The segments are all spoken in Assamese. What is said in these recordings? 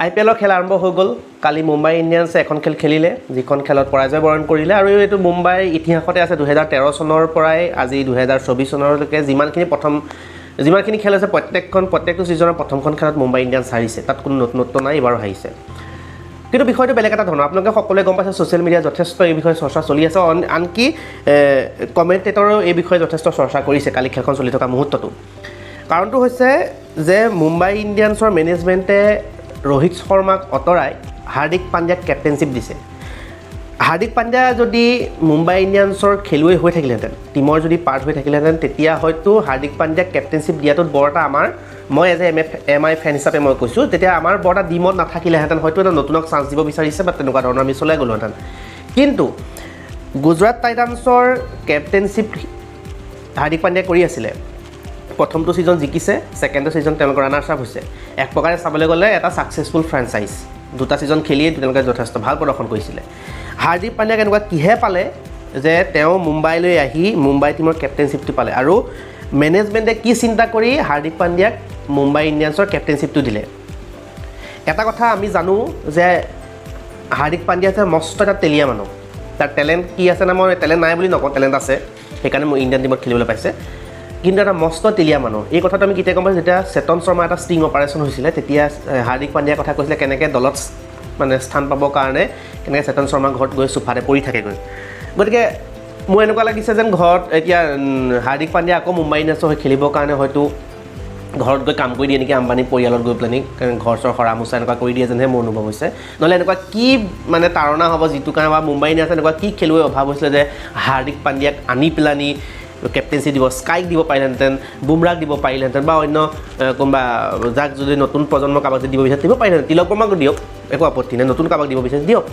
IPLৰ খেল আৰম্ভ হৈ গ'ল কালি মুম্বাই ইণ্ডিয়ানছে এখন খেল খেলিলে যিখন খেলত পৰাজয় বৰণ কৰিলে আৰু এইটো মুম্বাইৰ ইতিহাসতে আছে 2013 চনৰ পৰাই আজি 2024 চনলৈকে যিমানখিনি খেল আছে প্ৰত্যেকটো ছিজনৰ প্ৰথমখন খেলত মুম্বাই ইণ্ডিয়ানছ হাৰিছে তাত কোনো নতুনত্ব নাই এবাৰো হাৰিছে কিন্তু বিষয়টো বেলেগ এটা ধৰণৰ আপোনালোকে সকলোৱে গম পাইছে ছ'চিয়েল মিডিয়াত যথেষ্ট এই বিষয়ে চৰ্চা চলি আছে আনকি কমেণ্টেটৰো এই বিষয়ে যথেষ্ট চৰ্চা কৰিছে কালি খেলখন চলি থকা মুহূৰ্তটো কাৰণটো হৈছে যে মুম্বাই ইণ্ডিয়ানছৰ মেনেজমেণ্টে ৰোহিত শৰ্মাক অতৰাই হাৰ্দিক পাণ্ডিয়াক কেপ্টেইনশ্বিপ দিছে হাৰ্দিক পাণ্ডিয়া যদি মুম্বাই ইণ্ডিয়ানছৰ খেলুৱৈ হৈ থাকিলেহেঁতেন টীমৰ যদি পাৰ্ট হৈ থাকিলেহেঁতেন তেতিয়া হয়তো হাৰ্দিক পাণ্ডিয়াক কেপ্টেইনশ্বিপ দিয়াটোত বৰ এটা মই এজ এম আই ফেন হিচাপে মই কৈছোঁ তেতিয়া আমাৰ বৰ এটা ডিমত নাথাকিলেহেঁতেন হয়তো এটা নতুনক চান্স দিব বিচাৰিছে বা তেনেকুৱা ধৰণৰ আমি চলাই গ'লোহেঁতেন কিন্তু গুজৰাট টাইটান্ছৰ কেপ্টেইনশ্বিপ হাৰ্দিক পাণ্ডিয়াই কৰি আছিলে প্ৰথমটো ছিজন জিকিছে ছেকেণ্ডটো ছিজন তেওঁলোকৰ ৰানাৰ্ছ আপ হৈছে এক প্ৰকাৰে চাবলৈ গ'লে এটা ছাকচেছফুল ফ্ৰেঞ্চাইজ দুটা ছিজন খেলিয়ে তেওঁলোকে যথেষ্ট ভাল প্ৰদৰ্শন কৰিছিলে হাৰ্দিক পাণ্ডিয়াক এনেকুৱা কিহে পালে যে তেওঁ মুম্বাইলৈ আহি মুম্বাই টীমৰ কেপ্টেইনশ্বিপটো পালে আৰু মেনেজমেণ্টে কি চিন্তা কৰি হাৰ্দিক পাণ্ডিয়াক মুম্বাই ইণ্ডিয়ানছৰ কেপ্টেইনশ্বিপটো দিলে এটা কথা আমি জানো যে হাৰ্দিক পাণ্ডিয়া যে মস্ত এটা তেলীয়া মানুহ তাৰ টেলেণ্ট কি আছে না মই টেলেণ্ট নাই বুলি নকওঁ টেলেণ্ট আছে সেইকাৰণে মই ইণ্ডিয়ান টীমত খেলিবলৈ পাইছে কিন্তু এটা মস্ত তেলীয়া মানুহ এই কথাটো আমি কেতিয়া গম পাইছোঁ যেতিয়া চেতন শৰ্মা এটা ষ্টিং অপাৰেশ্যন হৈছিলে তেতিয়া হাৰ্দিক পাণ্ডিয়াৰ কথা কৈছিলে কেনেকৈ দলত মানে স্থান পাবৰ কাৰণে কেনেকৈ চেতন শৰ্মাৰ ঘৰত গৈ চোফাতে পৰি থাকেগৈ গতিকে মোৰ এনেকুৱা লাগিছে যেন ঘৰত এতিয়া হাৰ্দিক পাণ্ডিয়া আকৌ মুম্বাই ইণ্ডিয়ানছৰ হৈ খেলিবৰ কাৰণে হয়তো ঘৰত গৈ কাম কৰি দিয়ে নেকি আম্বানী পৰিয়ালত গৈ পেলাই ঘৰ চৰ সৰা মোচা এনেকুৱা কৰি দিয়ে যেনহে মোৰ অনুভৱ হৈছে নহ'লে এনেকুৱা কি মানে তাৰণা হ'ব যিটো কাৰণে বা মুম্বাই ইণ্ডিয়ানছ এনেকুৱা কি খেলুৱৈ অভাৱ হৈছিলে যে হাৰ্দিক পাণ্ডিয়াক আনি পেলানি কেপ্টেইনশ্বিপ দিব স্কাইক দিব পাৰিলেহেঁতেন বুমৰাক দিব পাৰিলেহেঁতেন বা অন্য কোনোবা যাক যদি নতুন প্ৰজন্ম কাৰোবাক যদি দিব বিচাৰে দিব পাৰিলেহেঁতেন তিলক বৰ্মাকো দিয়ক একো আপত্তি নাই নতুন কাৰোবাক দিব বিচাৰে দিয়ক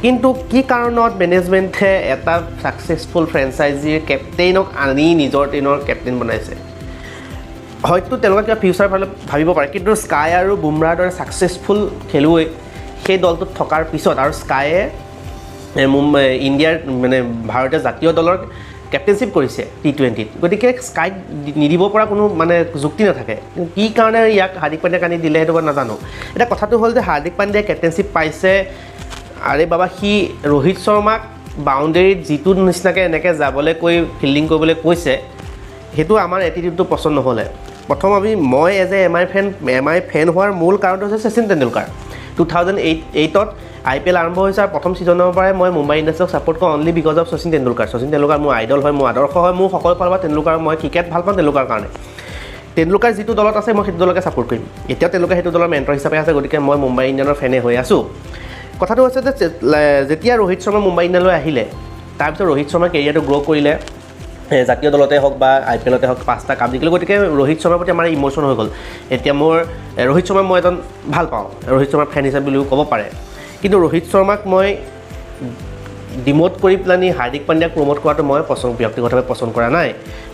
কিন্তু কি কাৰণত মেনেজমেণ্টে এটা ছাকচেছফুল ফ্ৰেঞ্চাইজিৰ কেপ্টেইনক আনি নিজৰ টীমৰ কেপ্টেইন বনাইছে হয়তো তেওঁলোকে কিবা ফিউচাৰ ফালে ভাবিব পাৰে কিন্তু স্কাই আৰু বুমৰাৰ দৰে ছাকচেছফুল খেলুৱৈ সেই দলটোত থকাৰ পিছত আৰু স্কায়ে মুম্বাই ইণ্ডিয়াৰ মানে ভাৰতীয় জাতীয় দলৰ কেপ্টেইনশ্বিপ কৰিছে T20ত গতিকে স্কাইক নিদিব পৰা কোনো মানে যুক্তি নাথাকে কি কাৰণে ইয়াক হাৰ্দিক পাণ্ডিয়াক আনি দিলে সেইটো নাজানো এতিয়া কথাটো হ'ল যে হাৰ্দিক পাণ্ডিয়াই কেপ্টেইনশ্বিপ পাইছে আৰে বাবা সি ৰোহিত শৰ্মাক বাউণ্ডেৰীত যিটো নিচিনাকৈ এনেকৈ যাবলৈ কৈ ফিল্ডিং কৰিবলৈ কৈছে সেইটো আমাৰ এটিটিউডটো পচন্দ নহ'লে প্ৰথম মই এজ এম আই ফেন হোৱাৰ মূল কাৰণটো হৈছে শচীন তেণ্ডুলকাৰ 2008ত IPL আৰম্ভ হৈছে আৰু প্ৰথম ছিজনৰ পৰাই মই মুম্বাই ইণ্ডিয়ানছক ছাপোৰ্ট কৰোঁ only because of Sachin Tendulkar মোৰ আইডল হয় মোৰ আদৰ্শ হয় মোৰ সকলো ফালৰ পৰা তেণ্ডুলকাৰ মই ক্ৰিকেট ভাল পাওঁ তেণ্ডুলকাৰ কাৰণে তেণ্ডুলকাৰ যিটো দলত আছে মই সেইটো দলকে ছাপোৰ্ট কৰিম এতিয়াও তেওঁলোকে সেইটো দলৰ মেণ্টৰ হিচাপে আছে গতিকে মই মুম্বাই ইণ্ডিয়ানৰ ফেনে হৈ আছোঁ কথাটো হৈছে যে যেতিয়া ৰোহিত শৰ্মা মুম্বাই ইণ্ডিয়ানলৈ আহিলে তাৰপিছত ৰোহিত শৰ্মাৰ কেৰিয়াৰটো গ্ৰ' কৰিলে জাতীয় দলতে হওক বা IPLতে হওক 5টা কাপ জিকিলোঁ গতিকে ৰোহিত শৰ্মাৰ প্ৰতি আমাৰ ইম'শ্যন হৈ গ'ল এতিয়া মোৰ ৰোহিত শৰ্মা মই এজন ভাল পাওঁ ৰোহিত শৰ্মাৰ ফেন হিচাপে বুলিও ক'ব পাৰে কিন্তু ৰোহিত শৰ্মাক মই ডিমোট কৰি পেলানি হাৰ্দিক পাণ্ডিয়াক প্ৰমোট কৰাটো মই ব্যক্তিগতভাৱে পচন্দ কৰা নাই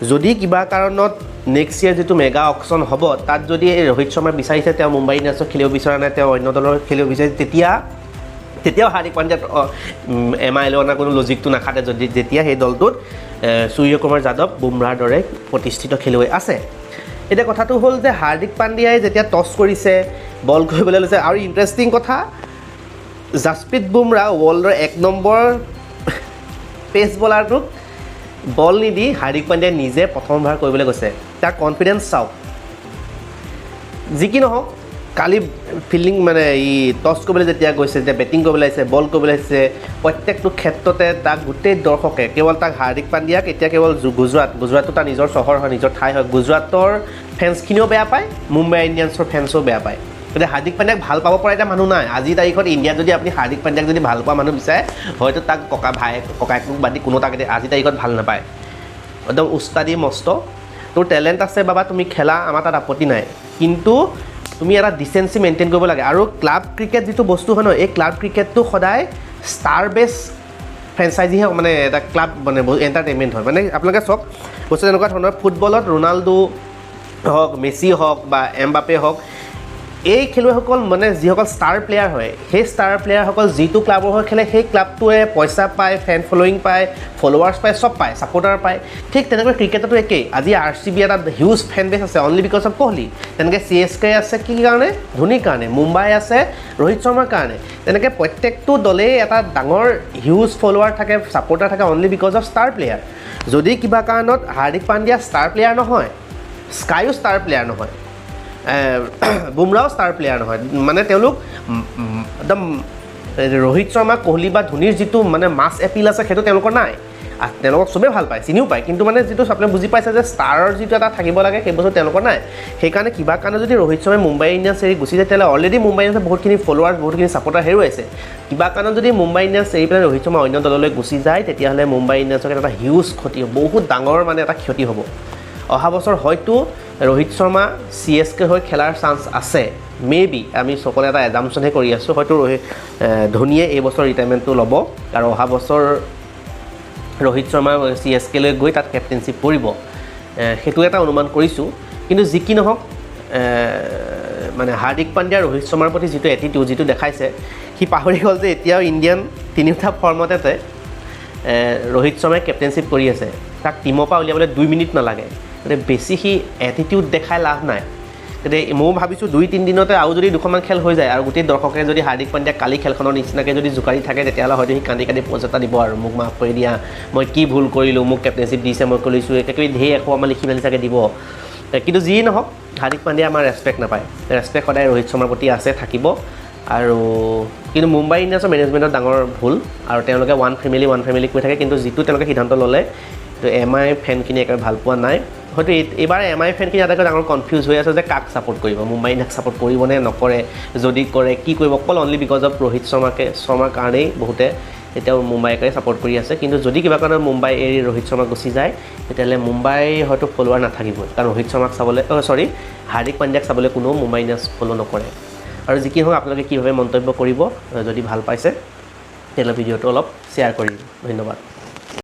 যদি কিবা কাৰণত নেক্সট ইয়েৰ যিটো মেগা অকশ্যন হ'ব তাত যদি ৰোহিত শৰ্মাই বিচাৰিছে তেওঁ মুম্বাই ইণ্ডিয়ানছক খেলিব বিচৰা নাই তেওঁ অন্য দলৰ খেলিব বিচাৰিছে তেতিয়াও হাৰ্দিক পাণ্ডিয়াক MIলৈ অনা কোনো লজিকটো নাখাতে যেতিয়া সেই দলটোত সূৰ্যকুমাৰ যাদৱ বুমৰাৰ দৰে প্ৰতিষ্ঠিত খেলুৱৈ আছে এতিয়া কথাটো হ'ল যে হাৰ্দিক পাণ্ডিয়াই যেতিয়া টছ কৰিছে বল কৰিবলৈ লৈছে আৰু ইণ্টাৰেষ্টিং কথা জাসপ্ৰীত বুমৰা ৱৰ্ল্ডৰ 1 নম্বৰ পেচ বলাৰটোক বল নিদি হাৰ্দিক পাণ্ডিয়াই নিজে প্ৰথমবাৰ কৰিবলৈ গৈছে তাৰ কনফিডেঞ্চ চাওক যি কি নহওক কালি ফিল্ডিং মানে টছ কৰিবলৈ যেতিয়া গৈছে যেতিয়া বেটিং কৰিবলৈ আহিছে বল কৰিবলৈ আহিছে প্ৰত্যেকটো ক্ষেত্ৰতে তাক গোটেই দৰ্শকে কেৱল তাক হাৰ্দিক পাণ্ডিয়াক এতিয়া কেৱল গুজৰাটটো তাৰ নিজৰ চহৰ হয় নিজৰ ঠাই হয় গুজৰাটৰ ফেন্সখিনিও বেয়া পায় মুম্বাই ইণ্ডিয়ানছৰ ফেন্সো বেয়া পায় গতিকে হাৰ্দিক পাণ্ডিয়াক ভাল পাব পৰা এটা মানুহ নাই আজিৰ তাৰিখত ইণ্ডিয়াত যদি আপুনি হাৰ্দিক পাণ্ডিয়াক যদি ভাল পোৱা মানুহ বিচাৰে হয়তো তাক ককায়েকক বাদি কোনো তাক আজিৰ তাৰিখত ভাল নাপায় একদম উস্তাদি মস্ত তোৰ টেলেণ্ট আছে বাবা তুমি খেলা আমাৰ তাত আপত্তি নাই কিন্তু তুমি এটা ডিচেঞ্চি মেইনটেইন কৰিব লাগে আৰু ক্লাব ক্ৰিকেট যিটো বস্তু হয় ন এই ক্লাব ক্ৰিকেটটো সদায় ষ্টাৰ বেছ ফ্ৰেঞ্চাইজিহে মানে এটা ক্লাব মানে এণ্টাৰটেইনমেণ্ট হয় মানে আপোনালোকে চাওক বস্তু এনেকুৱা ধৰণৰ ফুটবলত ৰোনাল্ডো হওক মেছি হওক বা এমবাপে হওক এই খেলুৱৈসকল মানে যিসকল ষ্টাৰ প্লেয়াৰ হয় সেই ষ্টাৰ প্লেয়াৰসকল যিটো ক্লাবৰ হৈ খেলে সেই ক্লাবটোৱে পইচা পায়, ফেন ফলোয়িং পায়, ফলোৱাৰ্ছ পায়, চব পায়, ছাপৰ্টাৰ পায়। ঠিক তেনেকৈ ক্ৰিকেটতো একেই। আজি RCB এটা হিউজ ফেন বেছ আছে অনলি বিকজ অফ কোহলি। তেনেকৈ CSK আছে কি কাৰণে? ধোনীৰ কাৰণে। মুম্বাই আছে ৰোহিত শৰ্মাৰ কাৰণে। তেনেকৈ প্ৰত্যেকটো দলেই এটা ডাঙৰ হিউজ ফলোৱাৰ থাকে, ছাপৰ্টাৰ থাকে only because of star player. যদি কিবা কাৰণত হাৰ্দিক পাণ্ডিয়া ষ্টাৰ প্লেয়াৰ নহয়, স্কাইও ষ্টাৰ প্লেয়াৰ নহয়, বুমৰাও ষ্টাৰ প্লেয়াৰ নহয়, মানে তেওঁলোক একদম ৰোহিত শৰ্মা, কোহলি বা ধোনীৰ যিটো মানে মাছ এপিল আছে সেইটো তেওঁলোকৰ নাই। তেওঁলোকক চবেই ভাল পায়, চিনিও পায়, কিন্তু মানে যিটো আপুনি বুজি পাইছে যে ষ্টাৰৰ যিটো এটা থাকিব লাগে সেই বস্তু তেওঁলোকৰ নাই। সেইকাৰণে কিবা কাৰণে যদি ৰোহিত শৰ্মাই মুম্বাই ইণ্ডিয়ানছ এৰি গুচি যায় তেতিয়াহ'লে অলৰেডি মুম্বাই ইণ্ডিয়ানছে বহুতখিনি ফলোৱাৰ্ছ, বহুতখিনি ছাপৰ্টাৰ হেৰুৱাইছে। কিবা কাৰণত যদি মুম্বাই ইণ্ডিয়ানছ এৰি পেলাই ৰোহিত শৰ্মা অন্য দললৈ গুচি যায় তেতিয়াহ'লে মুম্বাই ইণ্ডিয়ানছক এটা হিউজ ক্ষতি হ'ব, বহুত ডাঙৰ মানে এটা ক্ষতি হ'ব। অহা বছৰ হয়তো ৰোহিত শৰ্মা CSK হৈ খেলাৰ চান্স আছে, মেবি। আমি সকলোৱে এটা এজামশ্যনহে কৰি আছোঁ। হয়তো ধোনীয়ে এই বছৰ ৰিটায়াৰমেণ্টটো ল'ব আৰু অহা বছৰ ৰোহিত শৰ্মা CSK লৈ গৈ তাত কেপ্টেইনশ্বিপ কৰিব, সেইটো এটা অনুমান কৰিছোঁ। কিন্তু যি কি নহওক মানে হাৰ্দিক পাণ্ডিয়া ৰোহিত শৰ্মাৰ প্ৰতি যিটো এটিটিউড যিটো দেখাইছে, সি পাহৰি গ'ল যে এতিয়াও ইণ্ডিয়ান তিনিওটা ফৰ্মতে ৰোহিত শৰ্মাই কেপ্টেইনশ্বিপ কৰি আছে। তাক টিমৰ পৰা উলিয়াবলৈ 2 মিনিট নালাগে। গতিকে বেছি সি এটিটিউড দেখাই লাভ নাই। গতিকে ময়ো ভাবিছোঁ 2-3 দিনতে আৰু যদি দুখনমান খেল হৈ যায় আৰু গোটেই দৰ্শকে যদি হাৰ্দিক পাণ্ডিয়া কালি খেলখনৰ নিচিনাকৈ যদি জোকাৰি থাকে তেতিয়াহ'লে হয়তো সি কান্দি কান্দি প'জ এটা দিব আৰু মোক মাফ কৰি দিয়া, মই কি ভুল কৰিলোঁ, মোক কেপ্টেইনশ্বিপ দিছে, মই কৰিছোঁ, একেবাৰে ঢেৰ একো আমাৰ লিখি মেলি চাগে দিব। কিন্তু যিয়ে নহওক হাৰ্দিক পাণ্ডিয়া আমাৰ ৰেচপেক্ট নাপায়। ৰেচপেক্ট সদায় ৰোহিত শৰ্মাৰ প্ৰতি আছে, থাকিব। আৰু কিন্তু মুম্বাই ইণ্ডিয়ানছৰ মেনেজমেণ্টৰ ডাঙৰ ভুল, আৰু তেওঁলোকে ওৱান ফেমিলি কৈ থাকে, কিন্তু যিটো তেওঁলোকে সিদ্ধান্ত ল'লে তো MI ফেনখিনি একেবাৰে ভাল পোৱা নাই। হয়তো এইবাৰ MI ফেনখিনি আটাইতকৈ ডাঙৰ কনফিউজ হৈ আছে যে কাক ছাপৰ্ট কৰিব, মুম্বাই ইণ্ডিয়ানক ছাপৰ্ট কৰিবনে নকৰে, যদি কৰে কি কৰিব, অকল অনলি বিকজ অফ ৰোহিত শৰ্মাৰ কাৰণেই বহুতে এতিয়াও মুম্বাইকে ছাপৰ্ট কৰি আছে। কিন্তু যদি কিবা কাৰণত মুম্বাই এৰি ৰোহিত শৰ্মা গুচি যায় তেতিয়াহ'লে মুম্বাই হয়তো ফলোৱাৰ নাথাকিবই, কাৰণ ৰোহিত শৰ্মাক চাবলৈ হাৰ্দিক পাণ্ডিয়াক চাবলৈ কোনেও মুম্বাই ইণ্ডিয়ানছ ফ'ল' নকৰে। আৰু যি কি হওক আপোনালোকে কি ভাবে মন্তব্য কৰিব, যদি ভাল পাইছে তেতিয়াহ'লে ভিডিঅ'টো অলপ শ্বেয়াৰ কৰি দিব। ধন্যবাদ।